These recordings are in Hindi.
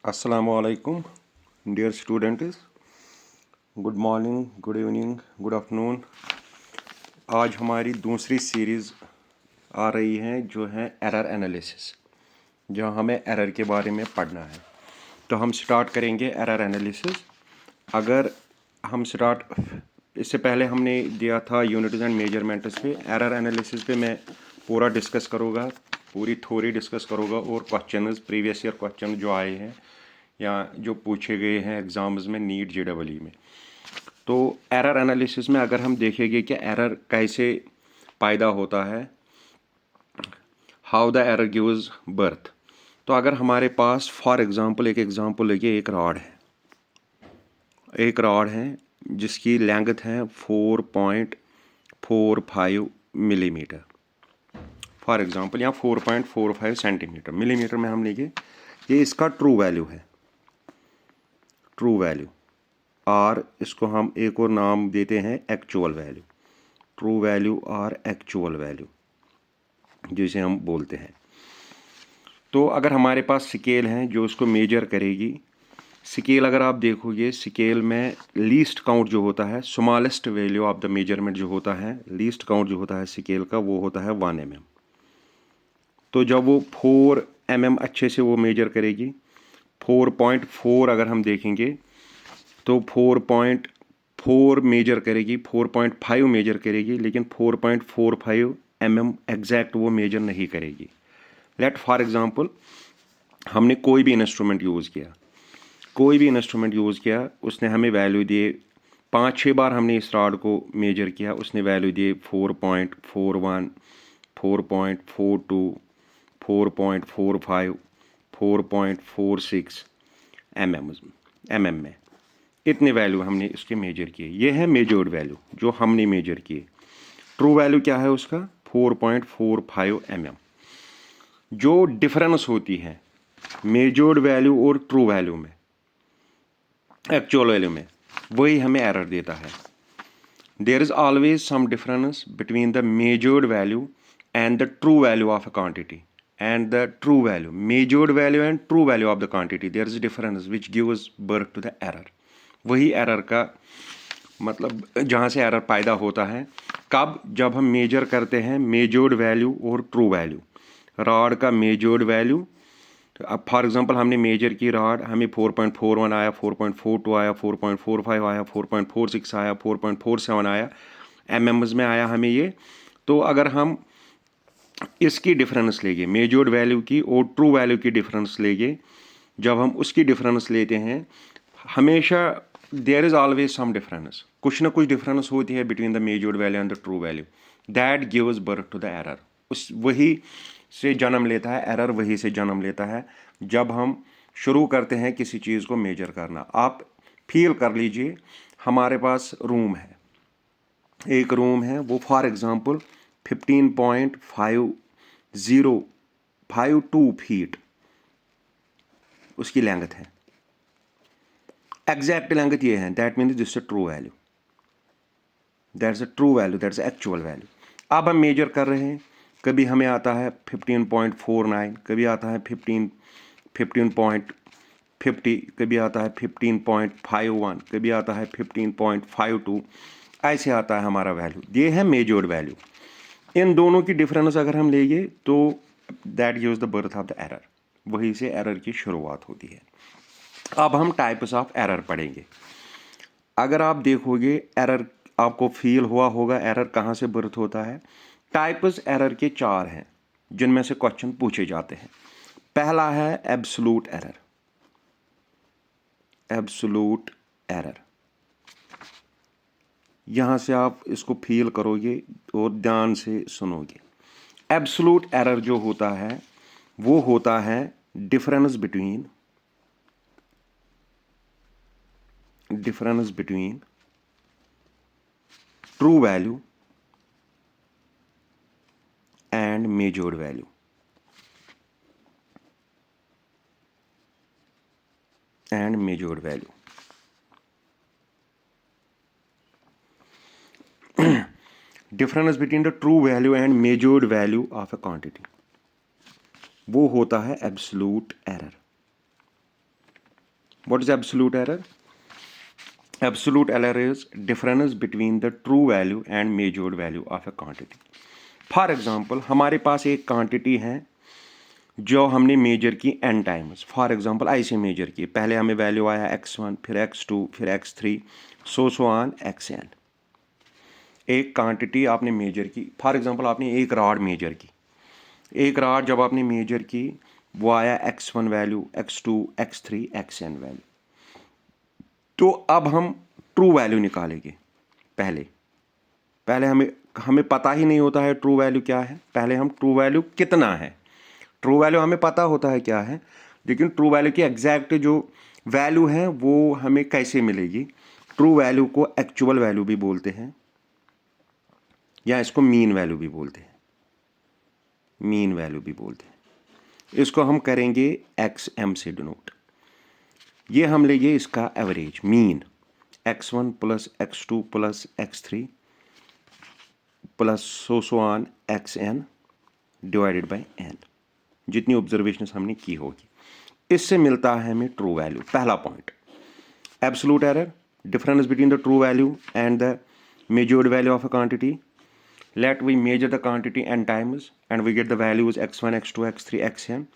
Assalamualaikum, dear students. Good morning, good evening, good afternoon. आज हमारी दूसरी सीरीज़ आ रही है जो है एरर एनालिसिस, जहाँ हमें एरर के बारे में पढ़ना है। तो हम स्टार्ट करेंगे एरर एनालिसिस। अगर हम इससे पहले हमने दिया था यूनिट्स एंड मेजरमेंट्स पे। एरर एनालिसिस पे मैं पूरा डिस्कस करूँगा, पूरी थ्योरी डिस्कस करूँगा और क्वेश्चंस, प्रीवियस ईयर क्वेश्चन जो आए हैं या जो पूछे गए हैं एग्ज़ाम्स में, नीट JEE में। तो एरर एनालिसिस में अगर हम देखेंगे कि एरर कैसे पैदा होता है, how the error gives birth. तो अगर हमारे पास फॉर एग्जांपल एक एग्जांपल लेके एक रॉड है जिसकी लेंथ है 4.45 मिलीमीटर फॉर एग्जांपल, या 4.45 सेंटीमीटर। मिलीमीटर में हम लेंगे, ये इसका ट्रू वैल्यू है, ट्रू वैल्यू। और इसको हम एक और नाम देते हैं एक्चुअल वैल्यू, ट्रू वैल्यू और एक्चुअल वैल्यू जिसे हम बोलते हैं। तो अगर हमारे पास स्केल है जो उसको मेजर करेगी, स्केल अगर आप देखोगे, स्केल में लीस्ट काउंट जो होता है, smallest value of the measurement जो होता है, लीस्ट काउंट जो होता है स्केल का, वो होता है 1 mm। तो जब वो 4 mm अच्छे से वो मेजर करेगी, 4.4 अगर हम देखेंगे तो 4.4 मेजर करेगी, 4.5 मेजर करेगी, लेकिन 4.45 mm एग्जैक्ट वो मेजर नहीं करेगी। लेट फॉर एग्जांपल हमने कोई भी इंस्ट्रूमेंट यूज़ किया, उसने हमें वैल्यू दिए, 5-6 बार हमने इस रॉड को मेजर किया, उसने वैल्यू दिए 4.41, 4.42, 4.45, 4.46 mm में। इतने वैल्यू हमने इसके मेजर किए। ये है मेजर्ड वैल्यू जो हमने मेजर किए। ट्रू वैल्यू क्या है उसका? 4.45 mm। जो डिफरेंस होती है मेजर्ड वैल्यू और ट्रू वैल्यू में, एक्चुअल वैल्यू में, वही हमें एरर देता है। There is always some difference between the measured value and the true value of a quantity and the true value, measured value and true value of the quantity, there is a difference which gives birth to the error। वही एरर का मतलब जहाँ से एरर पैदा होता है। कब? जब हम मेजर करते हैं मेजर्ड वैल्यू और ट्रू वैल्यू। रॉड का मेजर्ड वैल्यू, तो अब फॉर एग्जांपल हमने मेजर की रॉड, हमें 4.41 आया, 4.42 आया, 4.45 आया, 4.46 आया, 4.47 आया, mm में आया हमें ये। तो अगर हम इसकी डिफरेंस लेंगे, मेजर्ड वैल्यू की और ट्रू वैल्यू की डिफरेंस लेंगे, जब हम उसकी डिफरेंस लेते हैं, हमेशा there is always some difference, कुछ ना कुछ डिफरेंस होती है between the measured value and the true value. That gives birth to the error. उस वही से जन्म लेता है एरर, वही से जन्म लेता है जब हम शुरू करते हैं किसी चीज़ को मेजर करना। आप फील कर लीजिए, हमारे पास रूम है, एक रूम है, वो फॉर एग्जांपल 15.5052 फीट उसकी लेंथ है, एग्जैक्ट लेंथ ये है। That means this true value, that's a true value, that's actual value. अब हम मेजर कर रहे हैं, कभी हमें आता है 15.49, कभी आता है 15.50, कभी आता है 15.51, कभी आता है 15.52, ऐसे आता है हमारा वैल्यू। ये है मेजर्ड वैल्यू। इन दोनों की डिफरेंस अगर हम लेंगे तो that gives the birth of the error, वहीं से एरर की शुरुआत होती है। अब हम टाइप्स ऑफ एरर पढ़ेंगे। अगर आप देखोगे एरर, आपको फील हुआ होगा एरर कहाँ से बर्थ होता है। टाइप्स एरर के 4 हैं जिनमें से क्वेश्चन पूछे जाते हैं। पहला है एब्सोल्यूट एरर। एब्सोल्यूट एरर, यहाँ से आप इसको फील करोगे और ध्यान से सुनोगे। एब्सोल्यूट एरर जो होता है वो होता है difference between true value and measured value. Difference between the true value and measured value of a quantity, वो होता है absolute error. What is absolute error? Absolute error is difference between the true value and measured value of A quantity. For example हमारे पास एक क्वांटिटी है जो हमने मेजर की n टाइम्स। फॉर एग्जांपल ऐसे मेजर की, पहले हमें वैल्यू आया x1, फिर x2, फिर x3, सो ऑन xn। एक क्वांटिटी आपने मेजर की, फॉर एग्जांपल आपने एक रॉड मेजर की, एक रॉड जब आपने मेजर की वो आया x1 value, x2, x3, xn value. तो अब हम ट्रू वैल्यू निकालेंगे। पहले पहले हमें पता ही नहीं होता है ट्रू वैल्यू क्या है। पहले हम ट्रू वैल्यू कितना है, ट्रू वैल्यू हमें पता होता है क्या है, लेकिन ट्रू वैल्यू की एग्जैक्ट जो वैल्यू है वो हमें कैसे मिलेगी। ट्रू वैल्यू को एक्चुअल वैल्यू भी बोलते हैं या इसको मीन वैल्यू भी बोलते हैं, मीन वैल्यू भी बोलते हैं। इसको हम करेंगे XM से डिनोट। ये हम लेंगे इसका average mean, x1 plus x2 plus x3 plus so on xn divided by n, जितनी ऑब्जर्वेशन हमने की होगी। इससे मिलता है हमें ट्रू वैल्यू। पहला point, absolute error, difference between the true value and the measured value of a quantity. Let we measure the quantity n times and we get the values x1, x2, x3, xn.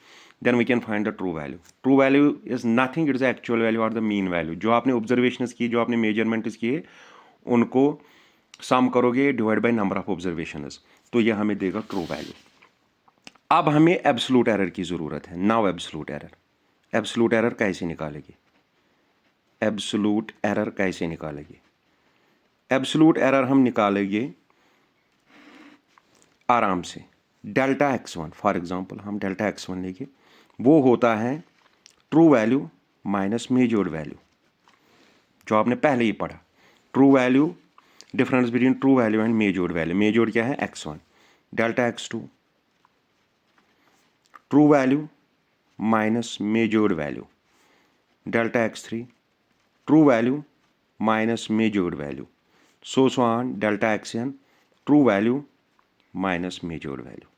Then we can find the true value. True value is nothing, it is the actual value or the mean value. जो आपने observations की, जो आपने measurements किए, उनको सम करोगे divide by number of observations, तो ये हमें देगा ट्रू वैल्यू। अब हमें एब्सोल्यूट एरर की ज़रूरत है। Now absolute error, absolute error कैसे निकालेंगे? एब्सोल्यूट एरर कैसे निकालेंगे? एब्सोल्यूट एरर हम निकालेंगे आराम से। डेल्टा x1, फॉर एग्जांपल हम डेल्टा x1 लेंगे, वो होता है true value minus measured value, जो आपने पहले ही पढ़ा। True value, difference between true value and measured value. Measured क्या है? x1। Delta x2, true value minus measured value. Delta x3, true value minus measured value. So on delta xn, true value minus measured value.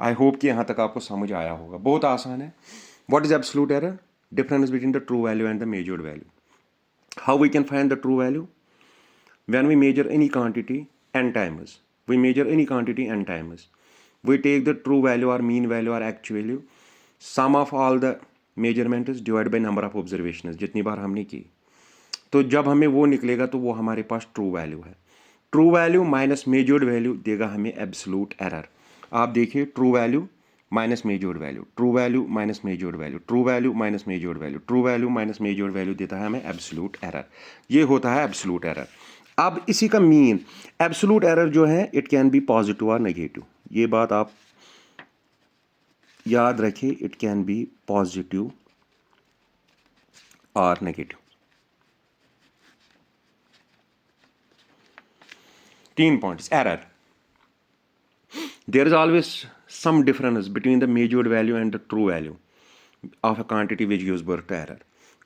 I hope कि यहाँ तक आपको समझ आया होगा। बहुत आसान है। What is absolute error? Difference between the true value and the measured value. How we can find the true value? When we measure any quantity n times, we measure any quantity n times, we take the true value or mean value or actual value, sum of all the measurements divided by number of observations, जितनी बार हमने की, तो जब हमें वो निकलेगा तो वो हमारे पास ट्रू वैल्यू है। True value minus measured value देगा हमें एब्सोल्यूट एरर। आप देखिए, true value minus measured value, true value minus measured value, true value minus measured value, true value minus measured value देता है हमें एब्सोल्यूट एरर। ये होता है एब्सोल्यूट एरर। अब इसी का मीन, एब्सोल्यूट एरर जो है इट कैन बी पॉजिटिव और नेगेटिव। ये बात आप याद रखिए, इट कैन बी पॉजिटिव और negative. 3 points. Error, there is always some difference between the measured value and the true value of a quantity which gives birth to error.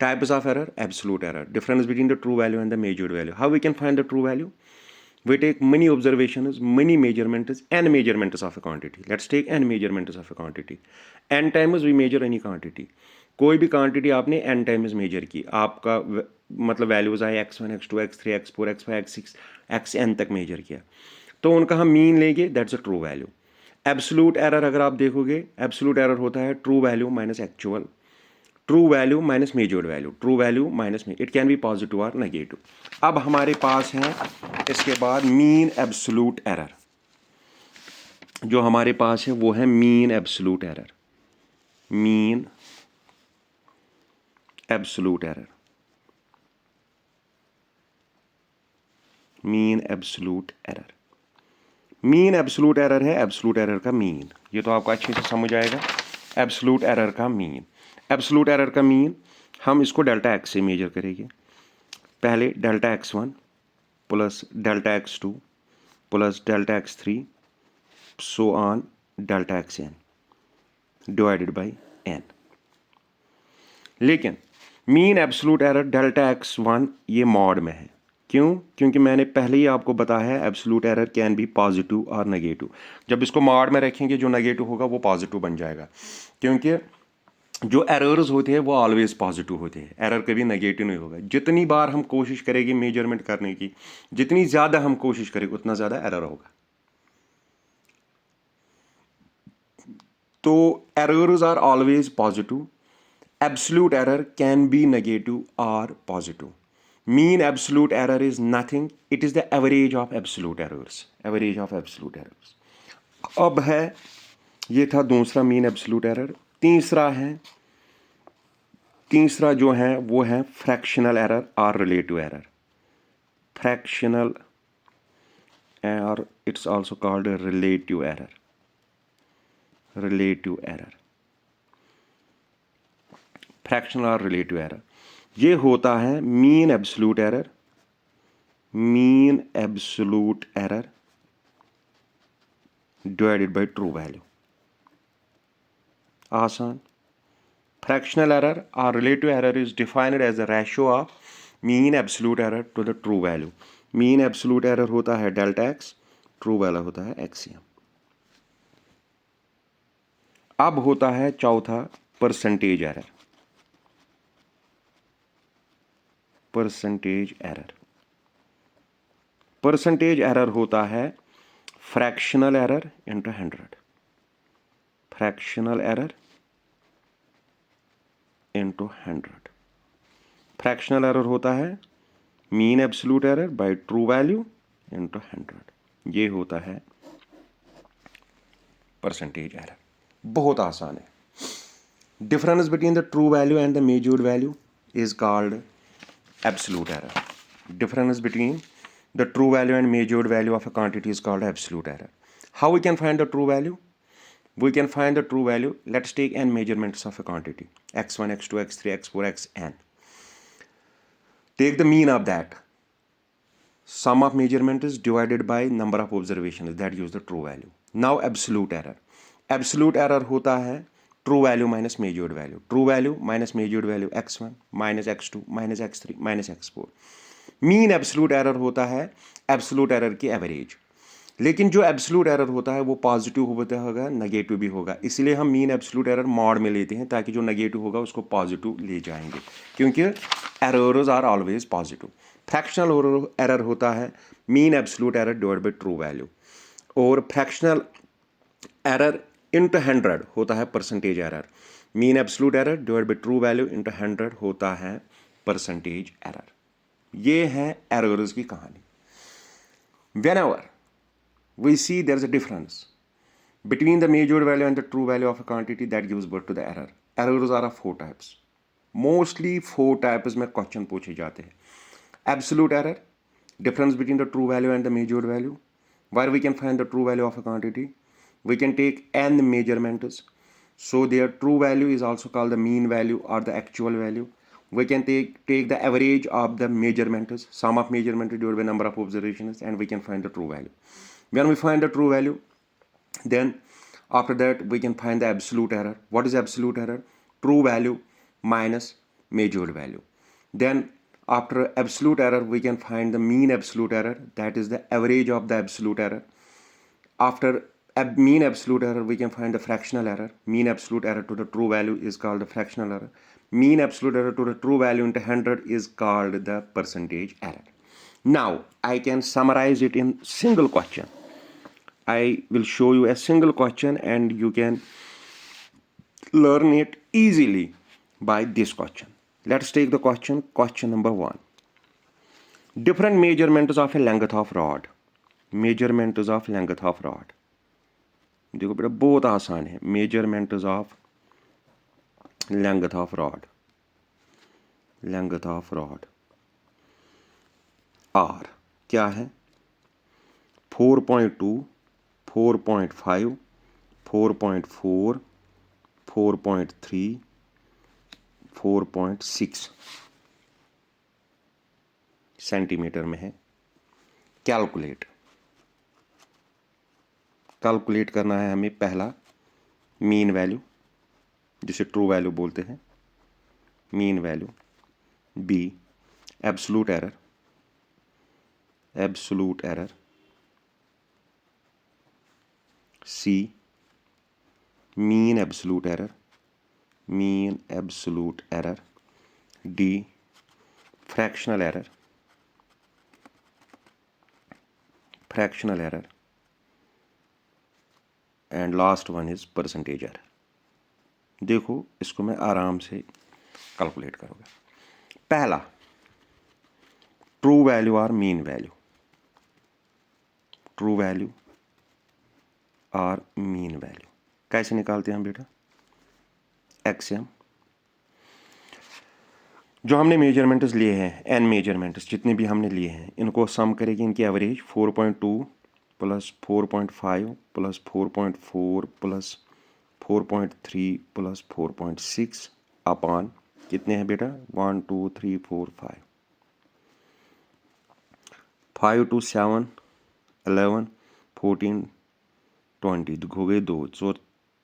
Types of error: absolute error, difference between the true value and the measured value. How we can find the true value? We take many observations, many measurements, n measurements of a quantity. Let's take n measurements of a quantity. n times we measure any quantity. कोई भी क्वांटिटी आपने n टाइम्स मेजर की, आपका मतलब वैल्यूज आए x1, x2, x3, x4, x5, x6, xn तक मेजर किया, तो उनका हम मीन लेंगे, that's a true value. Absolute error अगर आप देखोगे, एब्सोल्यूट एरर होता है true value minus actual, true value minus measured value, true value minus it can be positive और नेगेटिव। अब हमारे पास है इसके बाद मीन एब्सोल्यूट एरर। जो हमारे पास है वो है mean absolute error, mean absolute error, mean absolute error. Mean absolute error है एब्सोल्यूट एरर का मीन। ये तो आपको अच्छे से समझ आएगा। एब्सोल्यूट एरर का मीन, एब्सोल्यूट एरर का मीन हम इसको डेल्टा एक्स से मेजर करेंगे। पहले delta x1 plus delta x2 plus delta x3 so on delta xn divided by n। लेकिन mean absolute error delta x1 ये मॉड में है। क्यों? क्योंकि मैंने पहले ही आपको बताया है absolute error can B positive और नेगेटिव। जब इसको मॉड में रखेंगे जो नेगेटिव होगा वो पॉजिटिव बन जाएगा, क्योंकि जो एरर्स होते हैं वो ऑलवेज पॉजिटिव होते हैं, एरर कभी नेगेटिव नहीं होगा। जितनी बार हम कोशिश करेंगे मेजरमेंट करने की, जितनी ज़्यादा हम कोशिश करेंगे उतना ज़्यादा एरर होगा। तो errors are always positive, absolute error can be negative और positive. Mean absolute error is nothing, it is the average of absolute errors, average of absolute errors. अब है, ये था दूसरा मीन एब्सोल्यूट एरर। तीसरा जो है वो है फ्रैक्शनल एरर और रिलेटिव एरर। फ्रैक्शनल और it's also called relative error, relative error, fractional और रिलेटिव एरर। ये होता है mean absolute error, mean absolute error divided by true value. आसान। Fractional error or relative error is defined as the ratio of mean absolute error to the true value. Mean absolute error होता है डेल्टा एक्स, ट्रू वैल्यू होता है एक्सियम। अब होता है चौथा percentage error. Percentage error, percentage error होता है fractional error into 100, fractional error into 100। Fractional error होता है mean absolute error bye true value into 100। ये होता है परसेंटेज एरर। बहुत आसान है। Difference between the true value and the measured value is called absolute error. Difference between the true value and measured value of a quantity is called absolute error. How we can find the true value? We can find the true value. Let's take n measurements of a quantity: x1, x2, x3, x4, xn. Take the mean of that. Sum of measurement is divided by number of observations that use the true value. Now absolute error. Absolute error होता है true value minus measured value. True value minus measured value x1 minus x2 minus x3 minus x4. Mean absolute error होता है एब्सोल्यूट एरर की एवरेज। लेकिन जो एब्सोल्यूट एरर होता है वो पॉजिटिव होता होगा, नेगेटिव भी होगा। इसलिए हम मीन एब्सोल्यूट एरर मॉड में लेते हैं ताकि जो नेगेटिव होगा उसको पॉजिटिव ले जाएंगे, क्योंकि errors are always positive. Fractional error होता है mean absolute error divide by true value, और फ्रैक्शनल एरर इंटू 100 होता है percentage error. Mean absolute error divide by true value into 100 होता है परसेंटेज एरर। ये है एरर्स की कहानी। Whenever we see there is a difference between the measured value and the true value of a quantity, that gives birth to the error. Errors are of 4 types. Mostly 4 types में क्वेश्चन पूछे जाते हैं। Absolute error, difference between the true value and the measured value. Where we can find the true value of a quantity, we can take n measurements. So their true value is also called the mean value or the actual value. We can take the average of the measurements, sum of measurements divided by number of observations, and we can find the true value. When we find the true value, then after that we can find the absolute error. What is absolute error? True value minus measured value. Then after absolute error we can find the mean absolute error, that is the average of the absolute error. After mean absolute error we can find the fractional error. Mean absolute error to the true value is called the fractional error. Mean absolute error to the true value into 100 is called the percentage error. Now I can summarize it in single question. I will show you a single question and you can learn it easily by this question. Let's take the question number 1. Different measurements of a length of rod. Measurements of length of rod. देखो बेटा बहुत आसान है। Measurements of length of rod. Length of rod. R क्या है? 4.2, 4.5, 4.4, 4.3, 4.6 सेंटीमीटर में है। कैलकुलेट करना है हमें। पहला मीन वैल्यू, जिसे ट्रू वैल्यू बोलते हैं, mean value. B absolute error, absolute error. C mean absolute error, mean absolute error, D fractional error, and last one is percentage error. देखो इसको मैं आराम से कैलकुलेट करूँगा. पहला ट्रू वैल्यू और मीन वैल्यू, ट्रू वैल्यू और मीन वैल्यू कैसे निकालते हैं हम बेटा? एक्सएम जो हमने मेजरमेंट्स लिए हैं, एन मेजरमेंट्स जितने भी हमने लिए हैं, इनको सम करेंगे, इनकी average 4.2 plus 4.5 plus 4.4 plus 4.3 plus 4.6 upon कितने हैं बेटा? 1 2 3 4 5 5 2 7 11 14 20 हो गए 2 4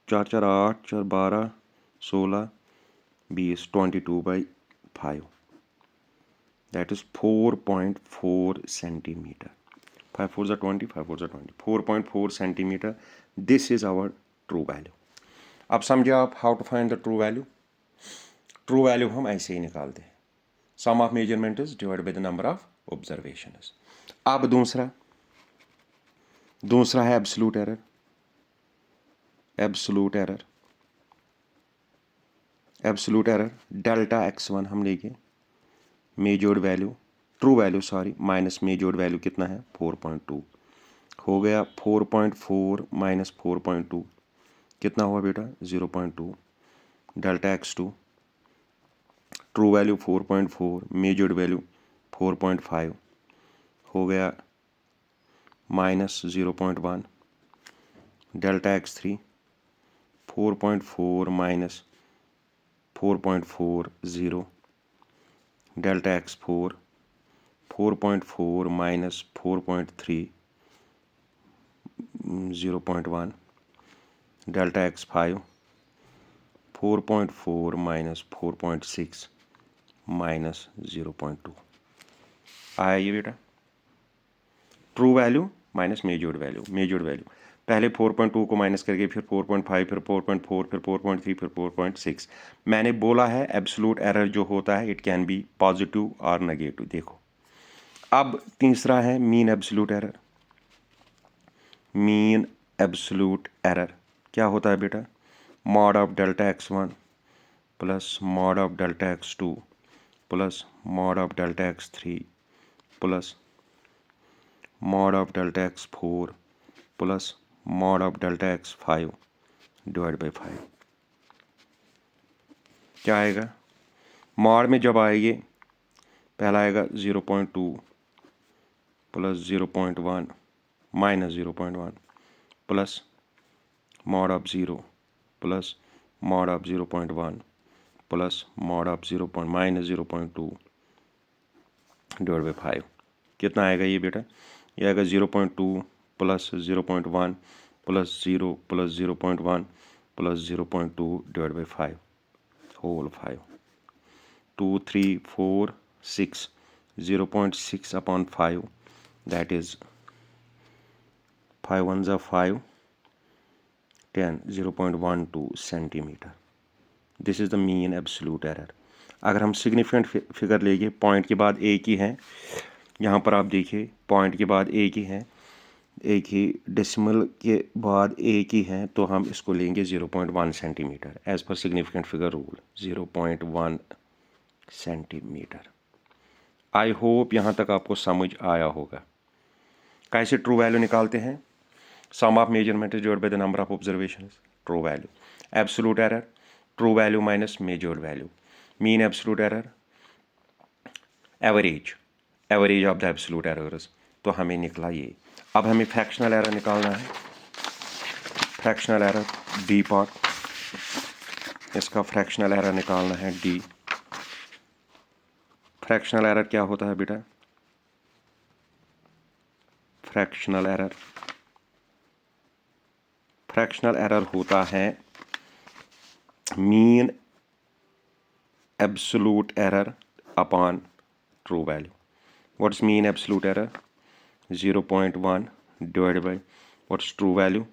4 8 4 12 16 20 22/5 that is 4.4 centimeter. 5 4s are 20, 5 4s are 20, 4.4 centimeter. This is our true value. अब समझे आप how to find the true value? True value हम ऐसे ही निकालते हैं, sum of measurements divide by the number of observations. अब दूसरा है absolute error. Absolute error delta x1 हम लेंगे, measured value true value sorry minus measured value कितना है? 4.2 हो गया. 4.4 माइनस 4.2 कितना हुआ बेटा? 0.2. Delta x2 true value 4.4 measured value 4.5 हो गया minus 0.1. Delta x3 4.4 minus 4.40. Delta x4 4.4 minus 4.3 0.1. Delta x5 4.4 minus 4.6 minus 0.2. आया ये बेटा? True value minus measured value. पहले 4.2 को माइनस करके फिर 4.5 फिर 4.4 फिर 4.3 फिर 4.6. मैंने बोला है एब्सोल्यूट एरर जो होता है इट कैन बी पॉजिटिव और नेगेटिव. देखो अब तीसरा है mean absolute error. Mean absolute error क्या होता है बेटा? Mod of delta x1 plus mod of delta x2 plus mod of delta x3 plus mod of delta x4 plus mod of delta x5 divide by 5. क्या आएगा? मॉड में जब आएगी पहला आएगा 0.2 plus 0.1 minus 0.1 plus mod of 0 plus mod of 0.1 plus mod of 0. Minus 0.2 divide by 5. कितना आएगा ये बेटा? ये आएगा 0.2 plus 0.1 plus 0 plus 0.1 plus 0.2 divide by 5 whole 5. 2 3 4 6 0.6 upon 5 that is 5 1s are 5 10 0.12 centimeter. This is the mean absolute error. अगर हम सिग्निफिकेंट फिगर लेंगे, पॉइंट के बाद एक ही है, यहाँ पर आप देखिए पॉइंट के बाद एक ही है, एक ही डेसिमल के बाद एक ही है, तो हम इसको लेंगे 0.1 centimetre as per significant figure rule. 0.1 centimetre. I hope यहाँ तक आपको समझ आया होगा. कैसे ट्रू वैल्यू निकालते हैं? Sum of measurement is divide by the number of observations. True value. Absolute error true value minus measured value. Mean absolute error average of the absolute errors. तो हमें निकला ये. अब हमें फ्रैक्शनल एरर निकालना है. फ्रैक्शनल एरर डी पार्ट, इसका फ्रैक्शनल एरर निकालना है डी. फ्रैक्शनल एरर क्या होता है बेटा? फ्रैक्शनल एरर होता है mean absolute error upon true value. What's mean absolute error? 0.1 divide by what's true value?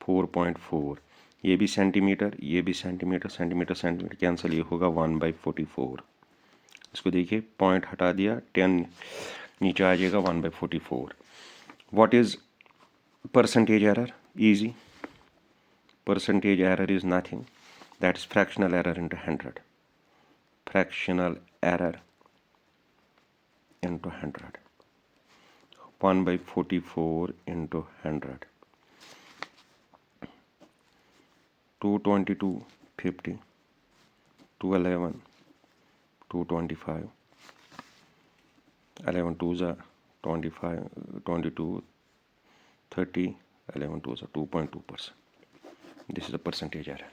4.4. ये भी सेंटीमीटर, ये भी सेंटीमीटर, सेंटीमीटर सेंटीमीटर कैंसिल, ये होगा 1/44। इसको देखिए, पॉइंट हटा दिया, 10 नीचे आ जाएगा, 1/44। What is percentage error? Easy, percentage error is nothing, that is fractional error into 100, fractional error into 100, 1/44 into 100, 222, 50, 211, 225, 11 2s are 25, 22, 30, 11 2s are 2.2%. This is the percentage error.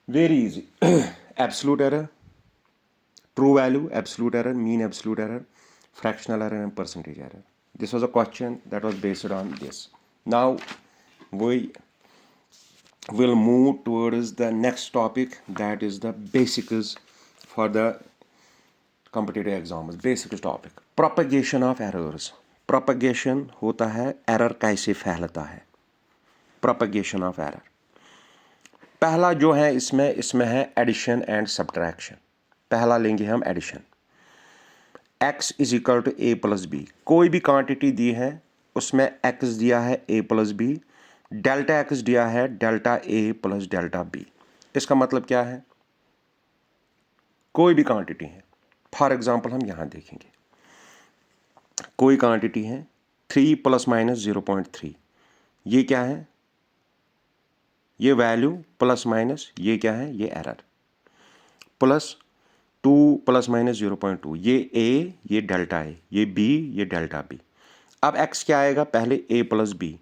Very easy. Absolute error, true value, absolute error, mean absolute error, fractional error, and percentage error. This was a question that was based on this. Now we will move towards the next topic, that is the basics for the competitive exams. Basic topic, propagation of errors. Propagation होता है error कैसे फैलता है, propagation of error. पहला जो है इसमें है एडिशन एंड सब्ट्रैक्शन। पहला लेंगे हम addition. x is equal to a plus B, कोई भी क्वांटिटी दी है उसमें x दिया है a plus B, delta x दिया है delta a plus delta b। इसका मतलब क्या है? कोई भी क्वांटिटी है, फॉर एग्जांपल हम यहां देखेंगे, कोई क्वांटिटी है 3 प्लस माइनस 0.3, ये क्या है? ये वैल्यू प्लस माइनस, ये क्या है? ये एरर। प्लस 2 प्लस माइनस 0.2, ये a, ये डेल्टा a, ये b, ये डेल्टा b। अब x क्या आएगा? पहले a प्लस बी,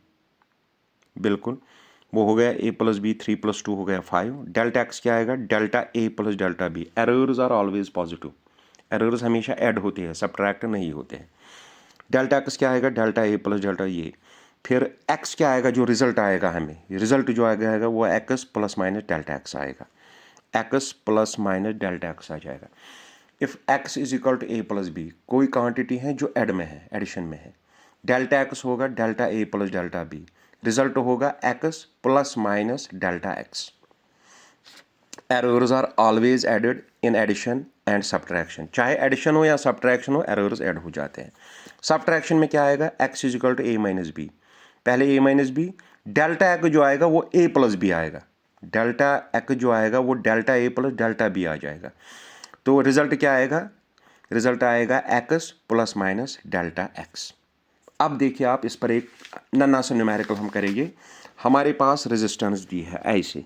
बिल्कुल वो हो गया a प्लस बी, 3 प्लस 2 हो गया 5। डेल्टा x क्या आएगा? Delta a plus delta b। Errors are always positive, errors हमेशा ऐड होते हैं, सब्ट्रैक्ट नहीं होते हैं। डेल्टा x क्या आएगा? डेल्टा a प्लस डेल्टा ये। फिर x क्या आएगा? जो रिजल्ट आएगा हमें, रिजल्ट जो आएगा वो x plus minus delta x आएगा, x plus minus delta x आ जाएगा। If x is equal to a plus B, कोई क्वांटिटी है जो एड में है, एडिशन में है, डेल्टा x होगा delta a plus delta b, result होगा x plus minus delta x। Errors are always added in addition and subtraction, चाहे एडिशन हो या सब्ट्रैक्शन हो, एरर्स ऐड हो जाते हैं। सब्ट्रैक्शन में क्या आएगा? x is equal to a minus B, पहले a minus B, delta x जो आएगा वो a प्लस बी आएगा, डेल्टा x जो आएगा वो delta a plus delta b आ जाएगा। तो रिजल्ट क्या आएगा? रिजल्ट आएगा x plus minus delta x। अब देखिए आप, इस पर एक नन्ना सा न्यूमेरिकल हम करेंगे। हमारे पास रेजिस्टेंस दी है ऐसे,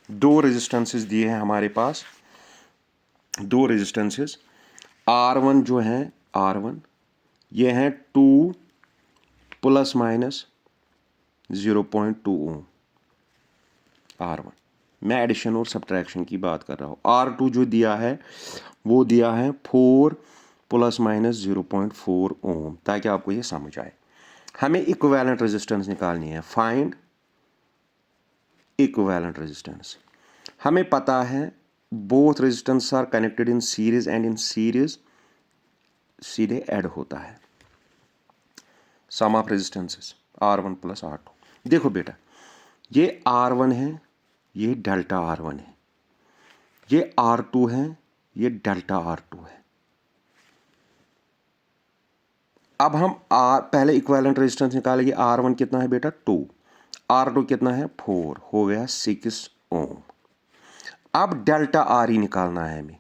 दो रेजिस्टेंसेस दिए हैं हमारे पास, दो रेजिस्टेंसेस R1 जो है R1, ये है 2 प्लस माइनस 0.2 ओम R1। मैं एडिशन और सब्ट्रैक्शन की बात कर रहा हूँ। R2 जो दिया है वो दिया है 4 प्लस माइनस 0.4 ओम, ताकि आपको ये समझ आए। हमें इक्विवेलेंट रेजिस्टेंस निकालनी है, फाइंड इक्विवेलेंट रेजिस्टेंस। हमें पता है both resistance are connected in series and in series सीधे ऐड होता है। Sum of resistances R1 plus R2। देखो बेटा, ये R1 है, ये डेल्टा R1 है, ये R2 है, ये डेल्टा R2 है। अब हम पहले इक्विवेलेंट रेजिस्टेंस निकालेंगे। R1 कितना है बेटा? 2, R2 कितना है? 4, हो गया 6 ओम। अब डेल्टा RE निकालना है हमें।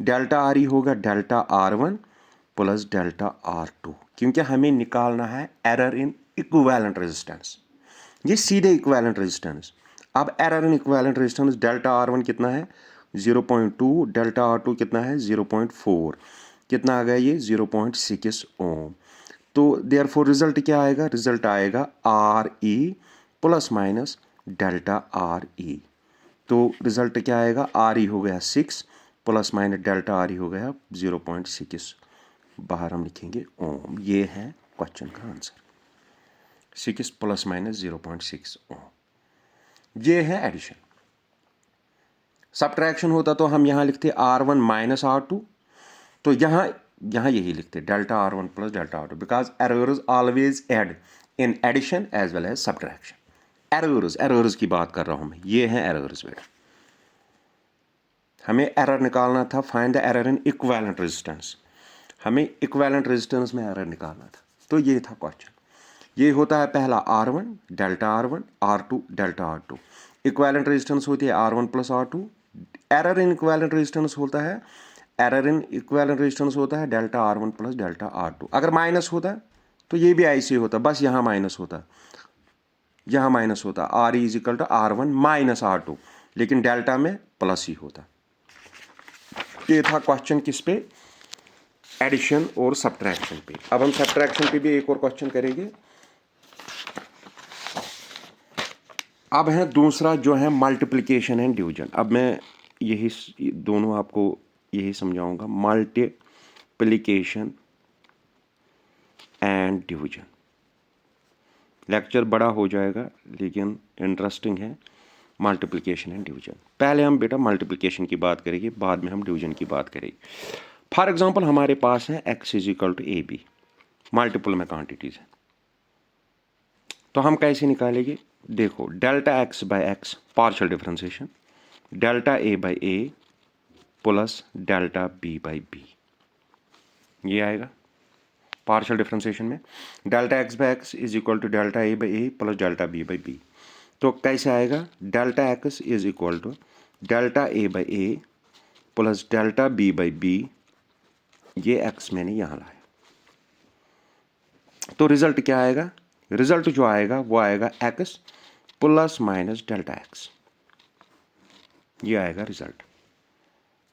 डेल्टा RE होगा delta R1 plus delta R2, क्योंकि हमें निकालना है एरर इन इक्विवेलेंट रेजिस्टेंस, ये सीधे इक्विवेलेंट रेजिस्टेंस। अब error in equivalent resistance, delta R1 कितना है? 0.2, डेल्टा R2 कितना है? 0.4, कितना आ गया ये? 0.6 ओम। तो देयरफॉर रिजल्ट क्या आएगा? रिजल्ट आएगा RE plus minus delta RE। तो रिजल्ट क्या आएगा? RE हो गया 6 प्लस माइनस डेल्टा RE हो गया 0.6, बाहर हम लिखेंगे ओम। ये है क्वेश्चन का आंसर, 6 प्लस माइनस 0.6 ओम। ये है एडिशन। सब्ट्रैक्शन होता तो हम यहां लिखते R1 माइनस R2, तो यहां यहाँ यही लिखते delta R1 plus delta R2 because errors always add in addition as well as subtraction. Errors की बात कर रहा हूँ मैं, ये हैं एरर्स बेटा। हमें एरर निकालना था, find the error in equivalent resistance. हमें इक्विवेलेंट रेजिस्टेंस में एरर निकालना था, तो ये था क्वेश्चन। ये होता है पहला R1 delta R1 R2 delta R2। Equivalent resistance होती है R1 plus R2। Error in equivalent resistance होता है delta R1 plus delta R2। अगर माइनस होता तो ये भी ऐसे ही होता, बस यहाँ माइनस होता, यहाँ माइनस होता, R is equal to R1 minus R2, लेकिन डेल्टा में प्लस ही होता। ये था क्वेश्चन किस पे, एडिशन और सब्ट्रैक्शन पे। अब हम सब्ट्रैक्शन पे भी एक और क्वेश्चन करेंगे। अब है दूसरा जो है मल्टीप्लिकेशन एंड डिवीजन। अब मैं यही दोनों आपको यही समझाऊंगा, मल्टीप्लिकेशन एंड डिवीजन। लेक्चर बड़ा हो जाएगा लेकिन इंटरेस्टिंग है। मल्टीप्लिकेशन एंड डिवीजन, पहले हम बेटा मल्टीप्लिकेशन की बात करेंगे, बाद में हम डिवीजन की बात करेंगे। फॉर एग्जांपल हमारे पास है x is equal to A B, multiple में क्वांटिटीज है, तो हम कैसे निकालेंगे? देखो delta x by X partial differentiation, delta a by A plus delta b by B, ये आएगा पार्शियल डिफरेंशिएशन में। Delta x by X is equal to delta a by A plus delta b by B, तो कैसे आएगा? Delta x is equal to delta a by A plus delta b by B, ये x मैंने यहाँ लाया, तो रिजल्ट क्या आएगा? रिजल्ट जो आएगा वो आएगा x plus minus delta x, ये आएगा रिजल्ट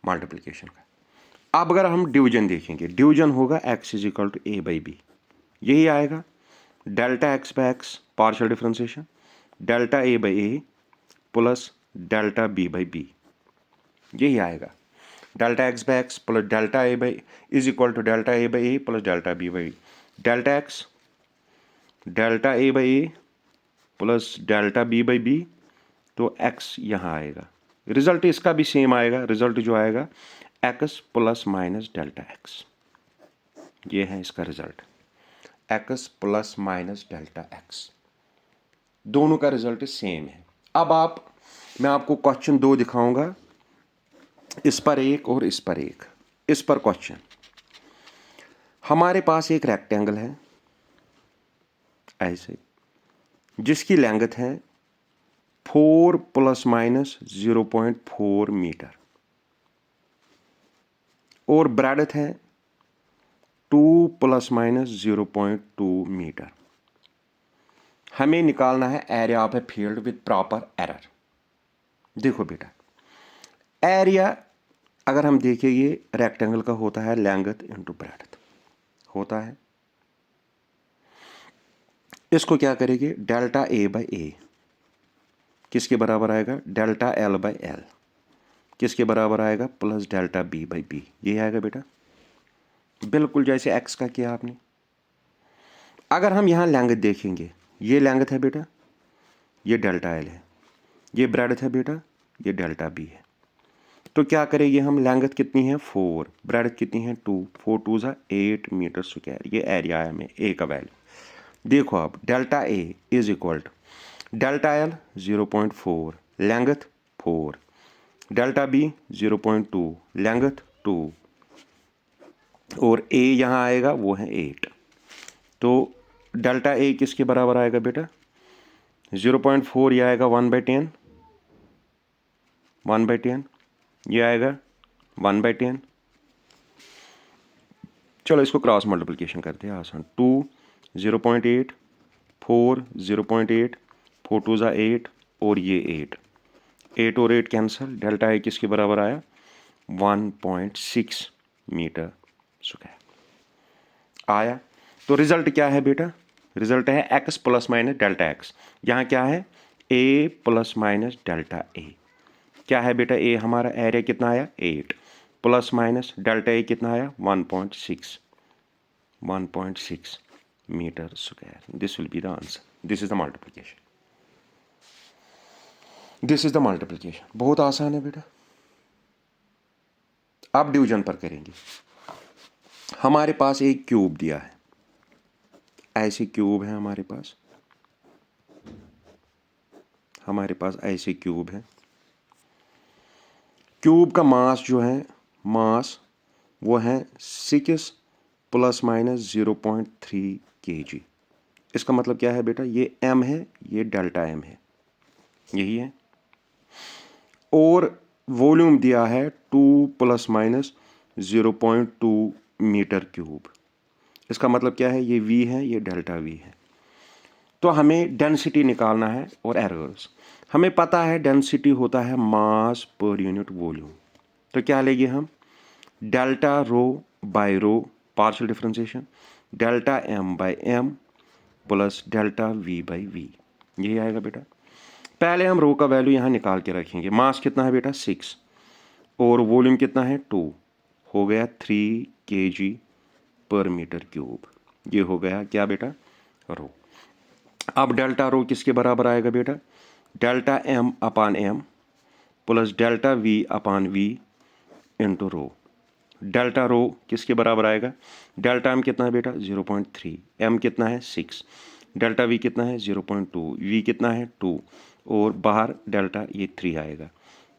मल्टीप्लिकेशन का। अब अगर हम डिवीजन देखेंगे, डिवीजन होगा x is equal to A by B, यही आएगा delta x by X partial differentiation, delta a by A plus delta b by B, यही आएगा delta x by X plus delta a by is equal to delta a by A plus delta b by delta x delta a by A plus delta b by B, तो x यहाँ आएगा। रिजल्ट इसका भी सेम आएगा, रिजल्ट जो आएगा x plus minus delta x, ये है इसका result, x plus minus delta x, दोनों का रिजल्ट सेम है। अब मैं आपको क्वेश्चन 2 दिखाऊंगा, इस पर एक और इस पर एक। इस पर क्वेश्चन, हमारे पास एक रेक्टेंगल है ऐसे, जिसकी लेंथ है 4 प्लस माइनस 0.4 मीटर और ब्रेडथ है 2 प्लस माइनस 0.2 मीटर। हमें निकालना है area of a field with proper error. देखो बेटा, एरिया अगर हम देखें, ये रेक्टेंगल का होता है लेंथ इंटू ब्रेडथ होता है। इसको क्या करेंगे? डेल्टा ए बाई ए किसके बराबर आएगा? डेल्टा एल बाई एल किसके बराबर आएगा? Plus delta B by B, ये आएगा बेटा, बिल्कुल जैसे एक्स का किया आपने। अगर हम यहाँ लेंथ देखेंगे, ये लेंथ है बेटा, ये डेल्टा एल है, ये ब्रेडथ है बेटा, ये डेल्टा बी है। तो क्या करेंगे हम? लेंथ कितनी है? 4, ब्रेडथ कितनी है? 2, 4 2 ज़ा 8 मीटर स्क्वायर, ये एरिया है हमें ए का वैल्यू। देखो अब delta A is equal to delta L 0.4 length 4, delta B 0.2 length 2, और ए यहाँ आएगा वो है 8। तो डेल्टा ए किसके बराबर आएगा बेटा? 0.4 ये आएगा 1/10, 1/10 ये आएगा 1/10। चलो इसको क्रॉस मल्टीप्लिकेशन करते हैं आसान। 2 0.8, 4 0.8, 4 2 ज़ा 8 और ये 8 और 8 कैंसिल, डेल्टा ए किसके बराबर आया? 1.6 मीटर स्क्वायर आया। तो रिजल्ट क्या है बेटा? रिजल्ट है x plus minus delta x. यहाँ क्या है? a plus minus delta A. क्या है बेटा? a हमारा एरिया कितना आया? 8 प्लस माइनस डेल्टा ए कितना आया? 1.6 metre square. This will be the answer. This is the multiplication, this is the multiplication. बहुत आसान है बेटा। अब डिवीजन पर करेंगे। हमारे पास एक क्यूब दिया है, ऐसे क्यूब है हमारे पास ऐसे क्यूब है। क्यूब का मास जो है, मास वो है 6 ± 0.3 kg। इसका मतलब क्या है बेटा, ये m है, ये डेल्टा m है, यही है। और वॉल्यूम दिया है 2 ± 0.2 मीटर क्यूब। इसका मतलब क्या है, ये v है, ये डेल्टा v है। तो हमें डेंसिटी निकालना है और एरर्स। हमें पता है डेंसिटी होता है मास पर यूनिट वॉल्यूम। तो क्या लेंगे हम, delta rho by rho, partial differentiation, delta m by m plus delta v by v, यही आएगा बेटा। पहले हम रो का वैल्यू यहाँ निकाल के रखेंगे। मास कितना है बेटा 6 और वॉल्यूम कितना है 2, हो गया 3 kg पर मीटर क्यूब। ये हो गया क्या बेटा, रो। अब डेल्टा रो किसके बराबर आएगा बेटा, डेल्टा m अपान m प्लस डेल्टा v अपान v into rho. Delta rho किसके बराबर आएगा, डेल्टा m कितना है बेटा 0.3, m कितना है 6, डेल्टा v कितना है 0.2, v कितना है 2 और बाहर डेल्टा ये 3 आएगा।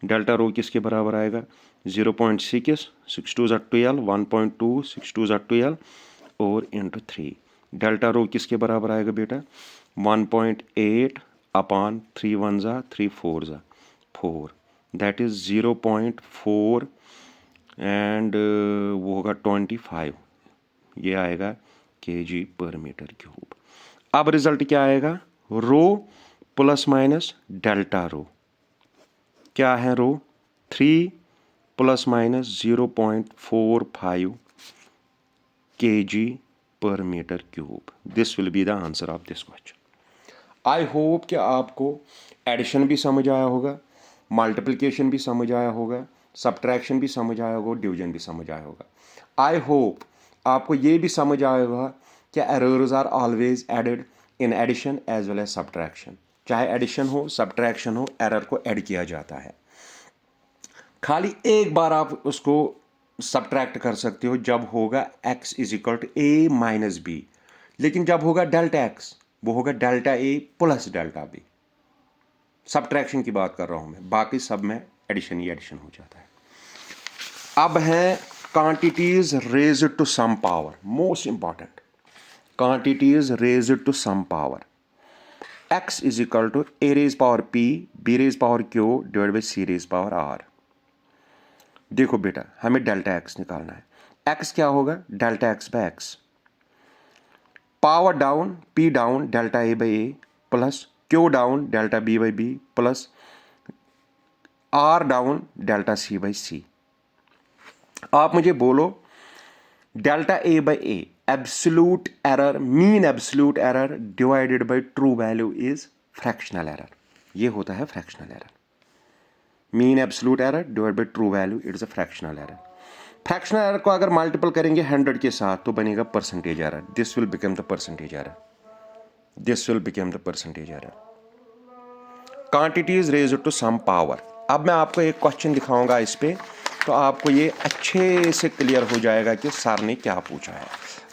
डेल्टा रो किसके बराबर आएगा 0.6, 6 2 12, 1.2, 6 2 12 और इंटू 3। डेल्टा रो किसके बराबर आएगा बेटा 1.8 अपान 3 1 3 4 4, दैट इज 0.4 एंड वो होगा 25, ये आएगा kg पर मीटर क्यूब। अब रिजल्ट क्या आएगा, rho plus minus delta rho, क्या है रो 3 ± 0.45 kg पर metre cube. This will be the answer of this question. I hope कि आपको एडिशन भी समझ आया होगा, मल्टीप्लिकेशन भी समझ आया होगा, सब्ट्रैक्शन भी समझ आया होगा, डिवीजन भी समझ आया होगा। आई होप आपको ये भी समझ आया होगा कि errors are always added in addition as well as subtraction. चाहे एडिशन हो सब्ट्रैक्शन हो, एरर को ऐड किया जाता है। खाली एक बार आप उसको सब्ट्रैक्ट कर सकते हो जब होगा x = a माइनस बी, लेकिन जब होगा डेल्टा x वो होगा delta a plus delta b। Subtraction की बात कर रहा हूं मैं, बाकी सब में एडिशन ही एडिशन हो जाता है। अब है quantities raised to some power, most important, quantities raised to some power. x = a raised power p, b raised power q divide by c raised power r। देखो बेटा हमें डेल्टा x निकालना है। x क्या होगा, delta x by x, power down p down delta a by a plus q down delta b by b plus r down delta c by c। आप मुझे बोलो delta a by a absolute error, mean absolute error divided by true value is fractional error. ये होता है fractional error. Mean absolute error divide by true value, it is a fractional error. Fractional error को अगर मल्टीपल करेंगे 100 के साथ तो बनेगा percentage error. This will become the percentage error, this will become the percentage error. Quantities raised to some power. अब मैं आपको एक क्वेश्चन दिखाऊंगा इस पे, तो आपको ये अच्छे से क्लियर हो जाएगा कि सर ने क्या पूछा है।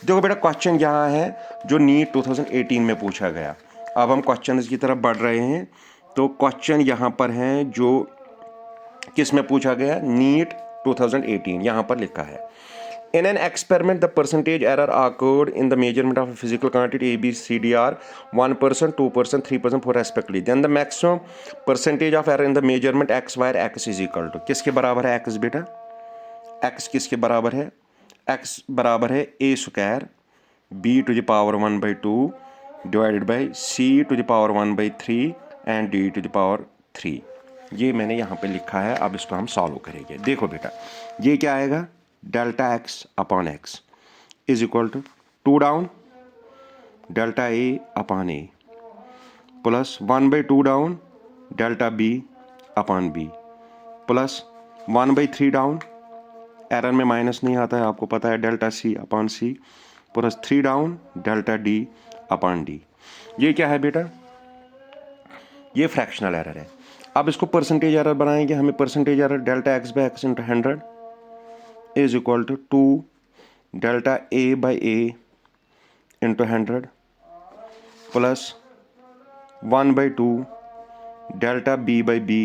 देखो बेटा क्वेश्चन यहाँ है जो नीट 2018 में पूछा गया। अब हम क्वेश्चन की तरफ बढ़ रहे हैं। तो क्वेश्चन यहाँ पर हैं जो किस में पूछा गया, नीट 2018 यहाँ पर लिखा है। In an experiment, the percentage error occurred in the measurement of a physical quantity A, B, C, D are 1%, 2%, 3%, 4 respectively. Then the maximum percentage of error in the measurement x where x is equal to, किसके बराबर है x बेटा, x किसके बराबर है, x बराबर है a square b to the power 1/2 divided by c to the power 1/3 and d to the power 3। ये मैंने यहाँ पे लिखा है। अब इसको हम सॉल्व करेंगे। देखो बेटा ये क्या आएगा, delta x upon x is equal to 2 down delta a upon a plus 1/2 down delta b upon b plus 1/3 down, error में माइनस नहीं आता है आपको पता है, delta c upon c plus 3 down delta d upon d। ये क्या है बेटा, ये फ्रैक्शनल एरर है। अब इसको परसेंटेज एरर बनाएंगे। हमें percentage error delta x by x into 100 is equal to 2 delta A by A into 100 plus 1/2 delta B by B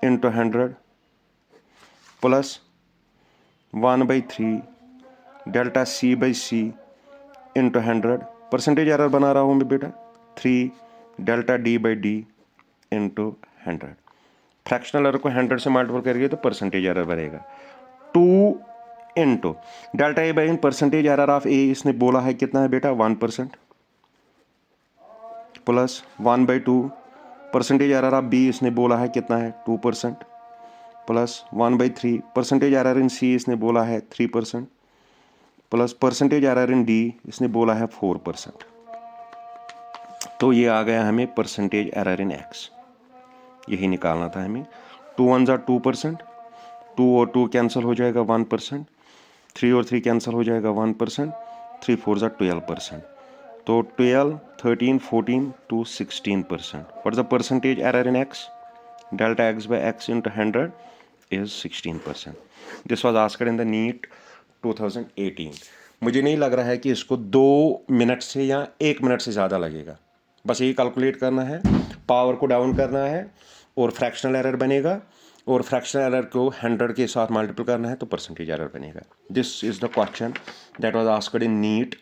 into 100 plus 1/3 delta C by C into 100। Percentage error बना रहा हूँ मैं बेटा 3 delta D by D into 100। Fractional error को 100 से मल्टीपल करेंगे तो परसेंटेज एरर बनेगा 2 into delta A by percentage error of A इसने बोला है कितना है बेटा 1% plus 1/2 percentage error of B इसने बोला है कितना है 2% plus 1/3 percentage error in C इसने बोला है 3% plus percentage error in D इसने बोला है 4%। तो ये आ गया हमें परसेंटेज एरर इन एक्स, यही निकालना था हमें। 2 1 जा 2%, 2 और 2 कैंसिल हो जाएगा 1%, 3 और 3 कैंसिल हो जाएगा 1%, 3 4 जा 12%। तो 12, 13, 14 to 16%. What is the percentage error in x? Delta x by x into 100 is 16%. This was asked in the NEET 2018. मुझे नहीं लग रहा है कि इसको 2 मिनट से या 1 मिनट से ज़्यादा लगेगा। बस यही कैलकुलेट करना है, पावर को डाउन करना है और फ्रैक्शनल एरर बनेगा, और फ्रैक्शनल एरर को 100 के साथ मल्टीपल करना है तो परसेंटेज एरर बनेगा। This is the question that was asked in NEET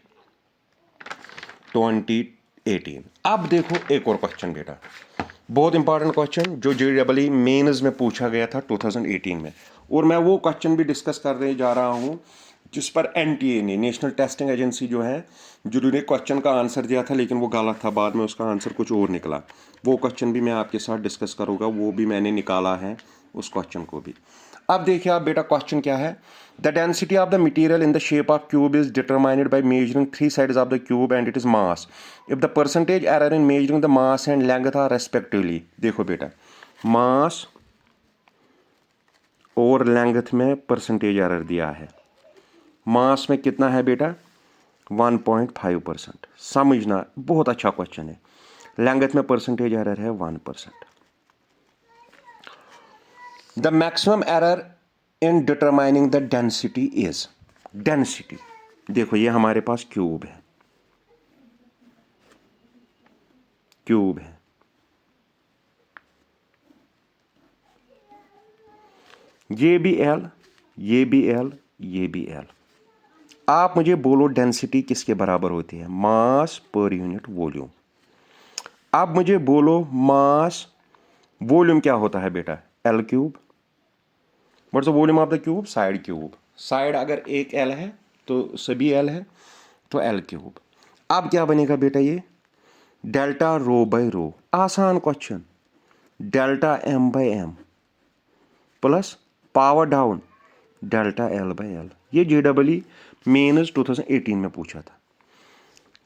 2018। अब देखो एक और क्वेश्चन बेटा, बहुत इंपॉर्टेंट क्वेश्चन जो JEE मेंस में पूछा गया था 2018 में, और मैं वो क्वेश्चन भी डिस्कस करने जा रहा हूँ जिस पर NTA ने, नेशनल टेस्टिंग एजेंसी जो है, जिन्होंने क्वेश्चन का आंसर दिया था लेकिन वो गलत था, बाद में उसका आंसर कुछ और निकला। वो क्वेश्चन भी मैं आपके साथ डिस्कस करूँगा, वो भी मैंने निकाला है उस क्वेश्चन को भी। अब देखिए आप बेटा क्वेश्चन क्या है। The density of the material in the shape of cube is determined by measuring 3 sides of the cube and it is mass if the percentage error in measuring the mass and length are respectively. देखो बेटा मास और लेंथ में परसेंटेज एरर दिया है। मास में कितना है बेटा 1.5%। समझना, बहुत अच्छा क्वेश्चन है। लेंथ में परसेंटेज एरर है 1%। The maximum error in determining the density is, density देखो ये हमारे पास क्यूब है, क्यूब है, ये भी एल, ये भी एल, ये भी एल। आप मुझे बोलो डेंसिटी किसके बराबर होती है? मास पर यूनिट वॉल्यूम। आप मुझे बोलो मास वॉल्यूम क्या होता है बेटा? L cube. What's the volume of the cube? Side cube. Side अगर एक एल है तो सभी एल है तो एल क्यूब। अब क्या बनेगा बेटा ये? Delta rho by rho. आसान question. Delta M by M plus power down delta L by L. ये JEE मेंस 2018 में पूछा था।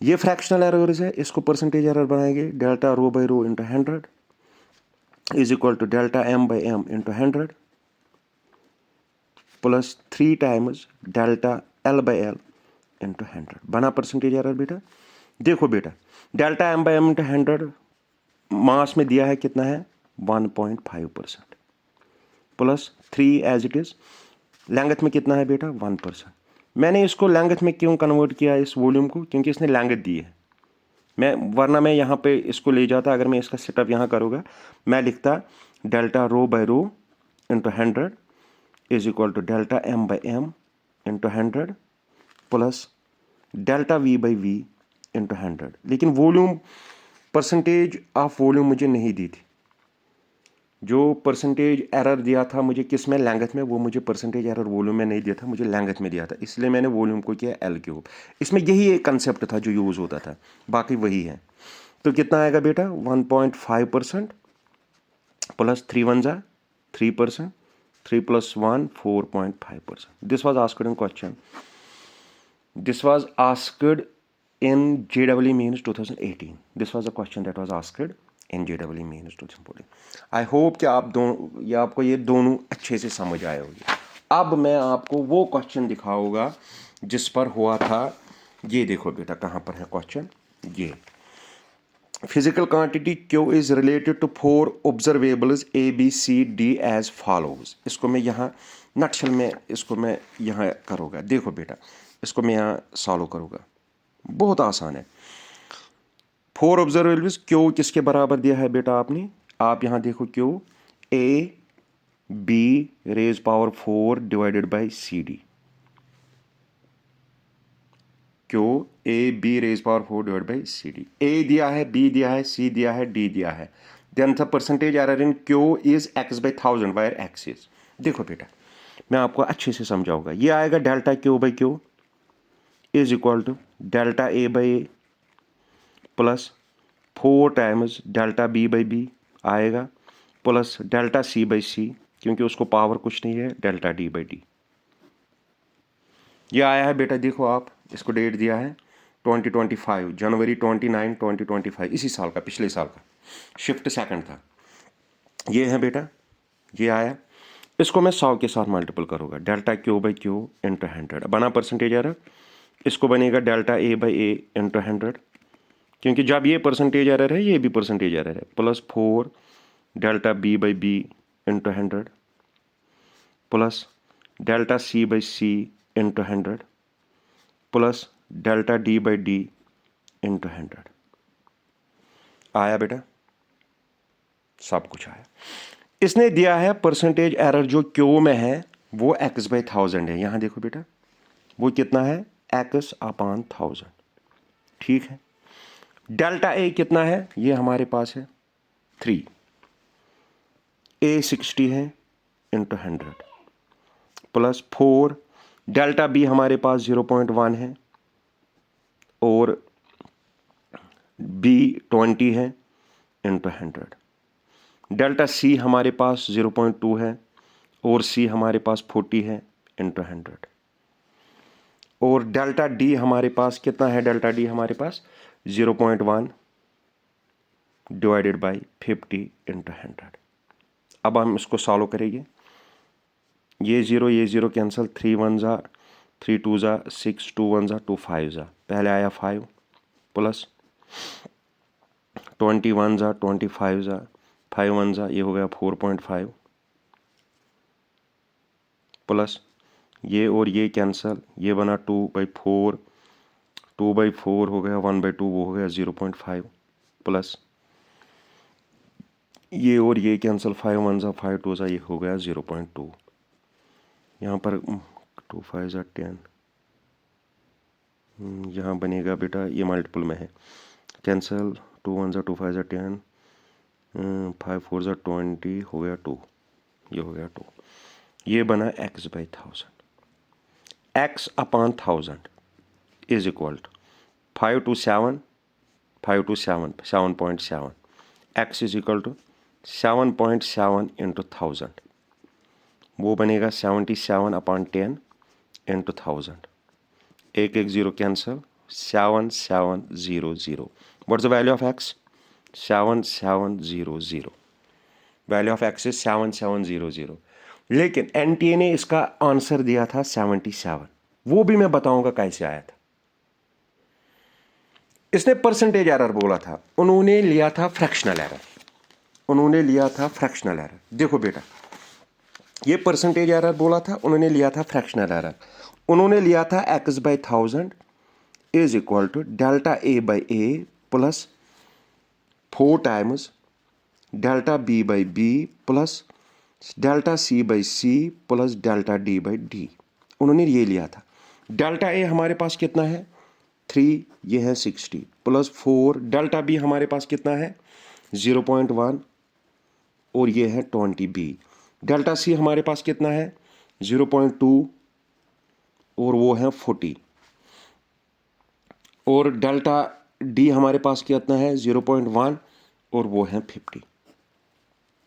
ये फ्रैक्शनल एरर्स है, इसको परसेंटेज एरर बनाएंगे। Delta rho by rho into 100 is equal to delta M by M into 100 plus 3 times delta L by L into 100। बना परसेंटेज एरर बेटा। देखो बेटा delta M by M into 100 mass में दिया है कितना है 1.5% plus 3 as it is. Length में कितना है बेटा 1%। मैंने इसको लेंथ में क्यों कन्वर्ट किया इस वॉल्यूम को? क्योंकि इसने लेंथ दी है। वरना मैं यहाँ पे इसको ले जाता, अगर मैं इसका सेटअप यहाँ करूँगा, मैं लिखता delta rho by rho into 100 is equal to delta M by M into 100 plus delta V by V into 100। लेकिन वॉल्यूम, परसेंटेज ऑफ वॉल्यूम मुझे नहीं दी थी। जो परसेंटेज एरर दिया था मुझे किस में? लेंथ में। वो मुझे परसेंटेज एरर वॉल्यूम में नहीं दिया था, मुझे लेंथ में दिया था, इसलिए मैंने वॉल्यूम को किया एल क्यूब। इसमें यही एक कंसेप्ट था जो यूज़ होता था, बाकी वही है। तो कितना आएगा बेटा 1.5% प्लस 3 1 जा 3%, 3 plus 1 4.5%। This was asked in question, this was asked in JEE mains 2018. This was a question that was asked in JEE mains 2014. I hope कि आपको ये दोनों अच्छे से समझ आए होंगे। अब मैं आपको वो क्वेश्चन दिखाऊंगा जिस पर हुआ था। ये देखो बेटा कहाँ पर है क्वेश्चन। ये physical quantity Q is related to 4 observables A B C D as follows. इसको मैं यहाँ नटशल में इसको मैं यहाँ करूँगा। देखो बेटा, इसको मैं यहाँ सॉल्व करूँगा, बहुत आसान है। 4 ऑब्जर्वेबल्स, क्यू किसके बराबर दिया है बेटा आपने, आप यहाँ देखो Q A B raise power 4 divided by C D. Q A B raise power 4 divide by C D. A दिया है, बी दिया है, सी दिया है, डी दिया है। Then the percentage error in Q is X by 1000 where X is. देखो बेटा, मैं आपको अच्छे से समझाऊंगा। ये आएगा delta Q by Q is equal to delta A by A plus 4 times delta B by B आएगा plus delta C by C, क्योंकि उसको पावर कुछ नहीं है, डेल्टा डी बाई डी। ये आया है बेटा, देखो आप, इसको डेट दिया है 2025 जनवरी 29 2025, इसी साल का, पिछले साल का, शिफ्ट सेकंड था। ये है बेटा, ये आया। इसको मैं 100 के साथ मल्टीपल करूँगा, delta Q by Q into 100 बना परसेंटेज एरर। इसको बनेगा delta A by A into 100, क्योंकि जब ये परसेंटेज एरर है ये भी परसेंटेज एरर है, plus 4 delta B by B into 100 plus delta C by C into 100 plus delta D by D into 100। आया बेटा, सब कुछ आया। इसने दिया है परसेंटेज एरर जो क्यू में है वो एक्स बाई 1000 है। यहाँ देखो बेटा, वो कितना है, एक्स अपान 1000। ठीक है, डेल्टा ए कितना है, ये हमारे पास है 3, ए 60 है इंटू 100 प्लस 4 डेल्टा बी हमारे पास 0.1 है और बी 20 है इंटू 100। डेल्टा सी हमारे पास 0.2 है और सी हमारे पास 40 है इंटू 100। और डेल्टा डी हमारे पास कितना है, डेल्टा डी हमारे पास 0.1 डिवाइडेड बाई 50 इंटू 100। अब हम इसको सॉल्व करेंगे। ये ज़ीरो कैंसिल, 3 1 ज़ा 3 2 ज़ा 6, 2 1 ज़ा 2 5 ज़ा, पहले आया 5 प्लस 21 ज़ा 25 ज़ा 5 1 ज़ा, ये हो गया 4.5 प्लस ये और ये कैंसिल, ये बना 2/4, 2/4 हो गया 1/2, वो हो गया 0.5 प्लस ये और ये कैंसिल, 5 1 ज़ा 5 2 ज़ा, ये हो गया 0.2। यहाँ पर 2 5 ज़ा 10, यहाँ बनेगा बेटा, ये मल्टीपल में है, कैंसिल 2 1 ज़ा 2 5 ज़ा 10, 5 4 ज़ा 20, हो गया 2, ये हो गया 2। ये बना X by 1000। X upon 1000 is equal to 5 to 7, 5 to 7, 7.7। X is equal to 7.7 into 1000, वो बनेगा 77 अपान 10 इंटू 1000। एक एक zero cancel, 7700। What's the value of x, 7700। Value of x is 7700। लेकिन एनटीए ने इसका आंसर दिया था 77, वो भी मैं बताऊंगा कैसे आया था। इसने परसेंटेज एरर बोला था, उन्होंने लिया था फ्रैक्शनल एरर, उन्होंने लिया था फ्रैक्शनल एरर। देखो बेटा, ये परसेंटेज एरर बोला था, उन्होंने लिया था फ्रैक्शनल एरर। उन्होंने लिया था X by 1000 is equal to delta A by A plus 4 times delta B by B plus delta C by C plus delta D by D. उन्होंने ये लिया था। डेल्टा ए हमारे पास कितना है 3, ये है 60 प्लस 4, डेल्टा बी हमारे पास कितना है 0.1 और ये है 20 बी। डेल्टा सी हमारे पास कितना है 0.2 और वो है 40 और डेल्टा डी हमारे पास कितना है 0.1 और वो है 50।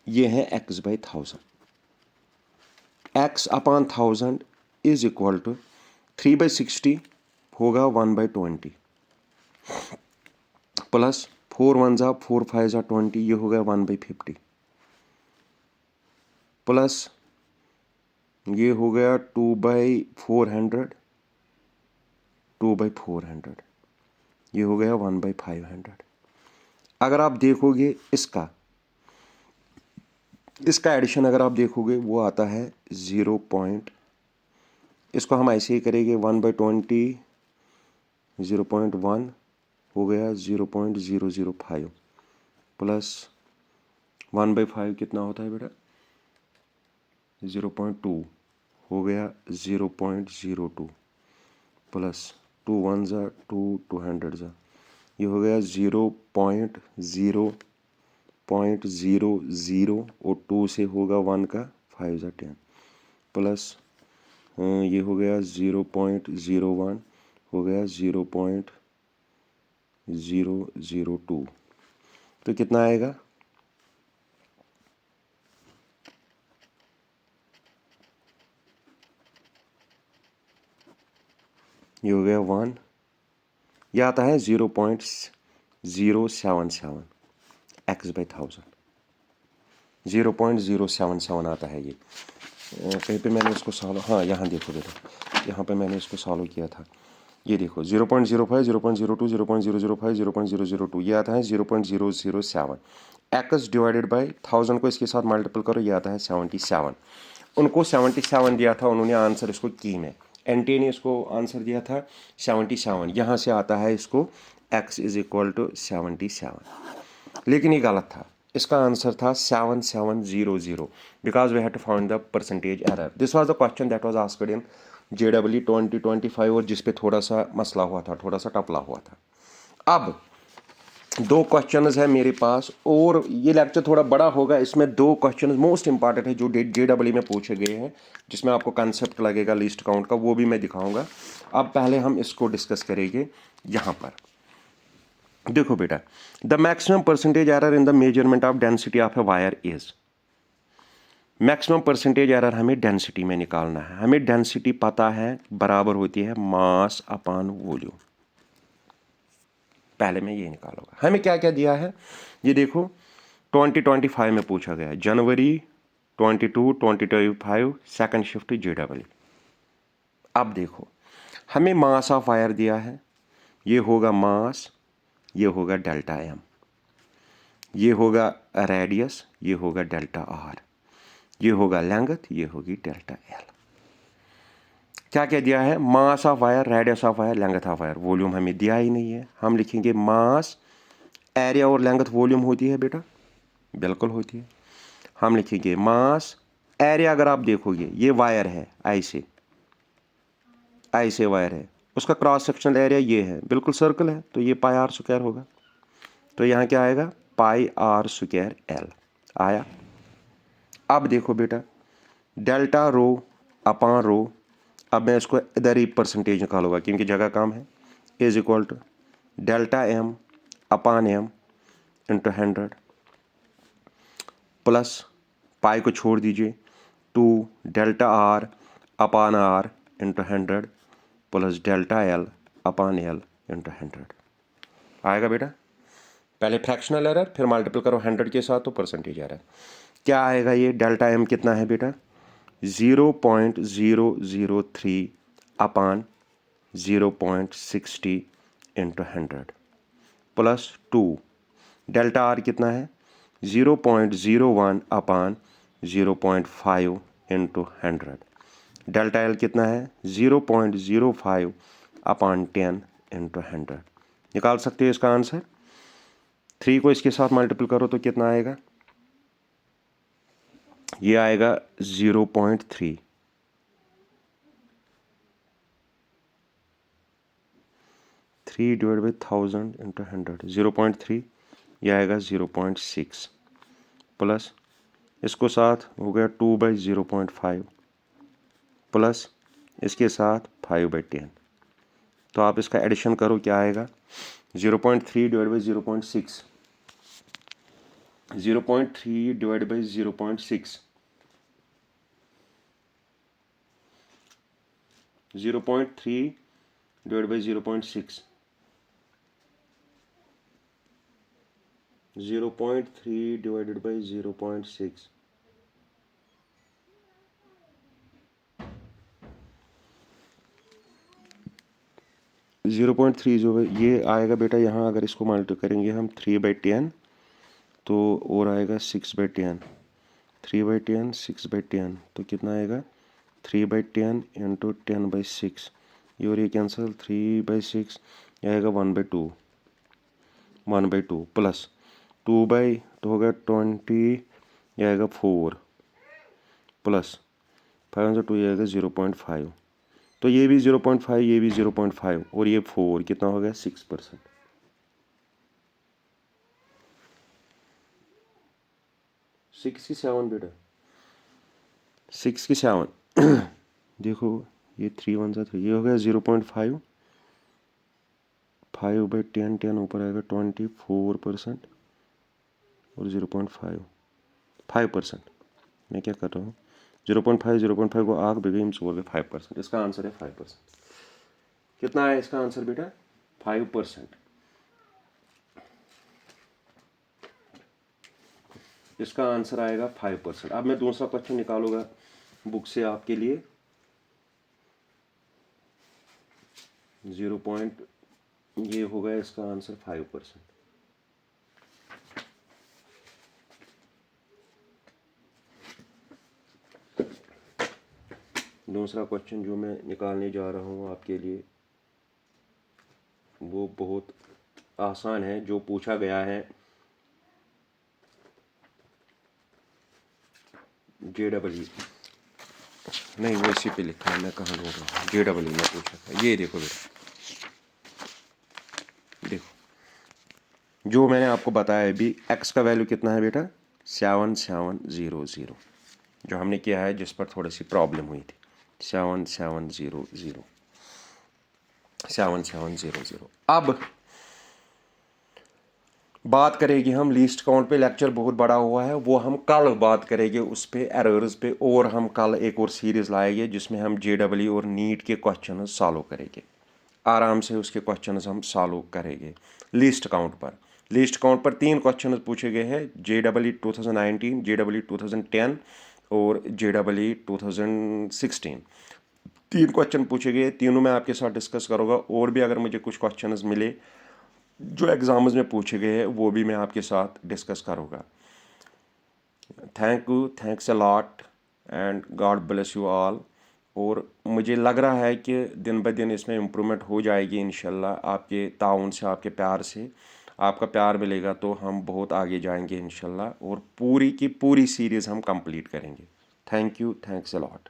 ये है X by 1000। X upon 1000 is equal to 3/60 होगा 1/20 प्लस 4 1 ज़ा 4 5 ज़ा 20, ये हो गया 1/50 प्लस ये हो गया 2/400, 2/400, ये हो गया 1/500। अगर आप देखोगे इसका इसका एडिशन अगर आप देखोगे वो आता है 0 पॉइंट, इसको हम ऐसे ही करेंगे 1/20 0.1 हो गया 0.005 प्लस 1/5 कितना होता है बेटा 0.2 हो गया 0.02 प्लस 2 1 ज़ा 2 2 हंड्रेड ज़ा ये हो गया 0.000 और 2 से होगा 1 का 5 ज़ा 10 प्लस ये हो गया 0.01 हो गया 0.002 तो कितना आएगा ये हो गया 1 यह आता है 0.077 x/1000 0.077 आता है ये कहीं पे मैंने इसको सॉल्व, हाँ यहाँ देखो बेटा यहाँ पे मैंने इसको सॉल्व किया था ये देखो 0.05 0.02 0.005 0.002 ये आता है 0.007 x डिवाइडेड बाई 1000 को इसके साथ मल्टीपल करो ये आता है 77 उनको 77 दिया था उन्होंने आंसर इसको की में एनटी ने इसको आंसर दिया था 77 यहाँ से आता है इसको x इज इक्वल टू 77 लेकिन ये गलत था इसका आंसर था 7700 because we had to find the percentage error this was the question that was asked in JEE 2025 और जिस पे थोड़ा सा मसला हुआ था थोड़ा सा टपला हुआ था। अब 2 क्वेश्चंस है मेरे पास और ये लेक्चर थोड़ा बड़ा होगा इसमें 2 क्वेश्चंस मोस्ट इंपॉर्टेंट है जो JEE में पूछे गए हैं जिसमें आपको कंसेप्ट लगेगा लीस्ट काउंट का वो भी मैं दिखाऊंगा। अब पहले हम इसको डिस्कस करेंगे यहाँ पर देखो बेटा the maximum percentage error in the measurement of density of a wire is maximum percentage error हमें डेंसिटी में निकालना है हमें डेंसिटी पता है बराबर होती है मास अपॉन वॉल्यूम पहले मैं ये निकालूंगा हमें क्या क्या दिया है ये देखो 2025 में पूछा गया जनवरी 22-2025 सेकंड शिफ्ट JEE। अब देखो हमें मास ऑफ वायर दिया है ये होगा मास ये होगा डेल्टा एम ये होगा रेडियस ये होगा डेल्टा आर ये होगा लेंथ ये होगी डेल्टा एल क्या क्या दिया है mass of wire radius of wire length of wire volume हमें दिया ही नहीं है हम लिखेंगे मास एरिया और लेंथ वॉल्यूम होती है बेटा बिल्कुल होती है हम लिखेंगे मास एरिया अगर आप देखोगे ये वायर है ऐसे ऐसे वायर है उसका क्रॉस सेक्शनल एरिया ये है बिल्कुल सर्कल है तो ये पाई आर स्क्वायर होगा तो यहाँ क्या आएगा पाई आर स्क्वायर एल आया। अब देखो बेटा डेल्टा रो अपॉन रो अब मैं इसको इधर ही परसेंटेज निकालूंगा क्योंकि जगह कम है is equal to delta M upon M into 100 plus pi को छोड़ दीजिए 2 delta R upon R into 100 plus delta L upon L into 100 आएगा बेटा पहले फ्रैक्शनल एरर फिर मल्टीपल करो 100 के साथ तो परसेंटेज एरर क्या आएगा ये डेल्टा एम कितना है बेटा 0.003 upon 0.60 into 100 plus 2 delta are कितना है 0.01 अपॉन 0.5 इंटू 100 डेल्टा एल कितना है 0.05 अपॉन 10 इंटू 100 निकाल सकते हो इसका आंसर 3 को इसके साथ मल्टीपल करो तो कितना आएगा ये आएगा 0.3 3 डिवाइड बाई 1000 इंटू 100 0.3 यह आएगा 0.6 प्लस इसको साथ हो गया 2/0.5 प्लस इसके साथ 5/10 तो आप इसका एडिशन करो क्या आएगा 0.3 divide by 0.6 0.3 divide by 0.6 0.3 divide by 0.6 0.3 divided by 0.6 0.3 जो है ये आएगा बेटा यहाँ अगर इसको मल्टीप्लाई करेंगे हम 3/10 तो और आएगा 6/10 3/10 6/10, तो कितना आएगा 3/10 इंटू 10/6, ये और ये कैंसिल, 3/6 आएगा 1/2, 1/2 प्लस 2/2 होगा 20, ये आएगा 4 प्लस 5/2 ये आएगा 0.5, तो ये भी 0.5, ये भी 0.5 और ये 4, कितना हो गया 6%। 6 की 7 बेटा, 6 की 7 देखो ये 3 1 3, ये हो गया 0.5, 5/10, 10 ऊपर आएगा 24% और 0.5 5%। मैं क्या कर रहा हूँ 0.5 को आग बेगे हम सोल 5%, इसका आंसर है 5%। कितना है इसका आंसर बेटा 5%। इसका आंसर आएगा 5%। अब मैं दूसरा क्वेश्चन निकालूंगा बुक से आपके लिए। 0. ये होगा इसका आंसर 5%। दूसरा क्वेश्चन जो मैं निकालने जा रहा हूँ आपके लिए वो बहुत आसान है, जो पूछा गया है JEE, नहीं वो इसी पे लिखा है, मैं कहाँ ढूंढ रहा हूँ, JEE में पूछा था। ये देखो बेटा, देखो जो मैंने आपको बताया अभी, x का वैल्यू कितना है बेटा 7700, जो हमने किया है जिस पर थोड़ी सी प्रॉब्लम हुई थी, 7700। अब बात करेंगे हम लीस्ट काउंट पे, लेक्चर बहुत बड़ा हुआ है, वो हम कल बात करेंगे उस पे, एरर्स पे, और हम कल एक और सीरीज़ लाएंगे जिसमें हम JEE और नीट के क्वेश्चन सॉल्व करेंगे, आराम से उसके क्वेश्चन हम सॉल्व करेंगे। लीस्ट काउंट पर 3 क्वेश्चन पूछे गए हैं, JEE 2019, JEE 2010 और JEE 2016। 3 क्वेश्चन पूछे गए, तीनों मैं आपके साथ डिस्कस करूँगा, और भी अगर मुझे कुछ क्वेश्चन मिले जो एग्जाम्स में पूछे गए हैं वो भी मैं आपके साथ डिस्कस करूँगा। Thanks a lot and God bless you all. और मुझे लग रहा है कि दिन ब दिन इसमें इम्प्रूवमेंट हो जाएगी इंशाल्लाह, आपके ताउन से, आपके प्यार से। आपका प्यार मिलेगा तो हम बहुत आगे जाएंगे इंशाल्लाह, और पूरी की पूरी सीरीज़ हम कंप्लीट करेंगे। Thanks a lot.